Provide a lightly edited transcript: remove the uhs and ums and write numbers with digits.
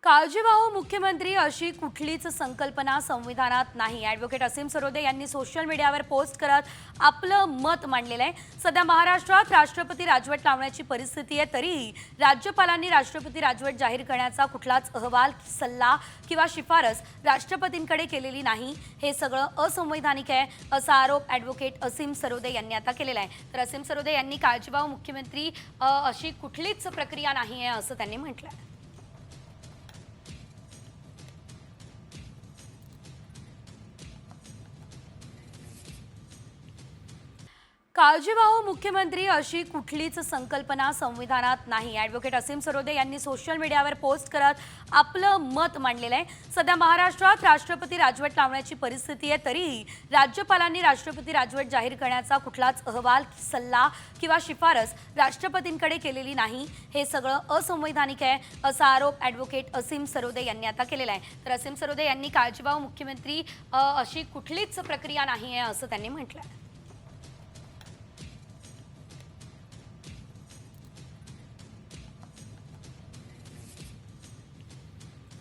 काळजीवाहू मुख्यमंत्री अशी कुठलीच संकल्पना संविधानात नाही। ॲडव्होकेट असीम सरोदे यांनी सोशल मीडियावर पोस्ट करत आपलं मत मांडलेलं आहे। सध्या महाराष्ट्रात राष्ट्रपती राजवट लावण्याची परिस्थिती आहे, तरीही राज्यपालांनी राष्ट्रपती राजवट जाहीर करण्याचा कुठलाच अहवाल, सल्ला किंवा शिफारस राष्ट्रपतींकडे केलेली नाही। हे सगळं असंवैधानिक आहे असा आरोप ॲडव्होकेट असीम सरोदे यांनी आता केलेला आहे। तर असीम सरोदे यांनी काळजीवाहू मुख्यमंत्री अशी कुठलीच प्रक्रिया नाही आहे असं त्यांनी म्हटलं आहे। काळजीवाहू मुख्यमंत्री अशी कुठलीच संकल्पना संविधानात नाही। ॲडव्होकेट असीम सरोदे यांनी सोशल मीडियावर पोस्ट करत आपलं मत मांडलेलं आहे। सध्या महाराष्ट्रात राष्ट्रपती राजवट लावण्याची परिस्थिती आहे, तरीही राज्यपालांनी राष्ट्रपती राजवट जाहीर करण्याचा कुठलाच अहवाल, सल्ला किंवा शिफारस राष्ट्रपतींकडे केलेली नाही। हे सगळं असंवैधानिक आहे असा आरोप ॲडव्होकेट असीम सरोदे यांनी आता केलेला आहे। तर असीम सरोदे यांनी काळजीवाहू मुख्यमंत्री अशी कुठलीच प्रक्रिया नाही आहे असं त्यांनी म्हटलं आहे।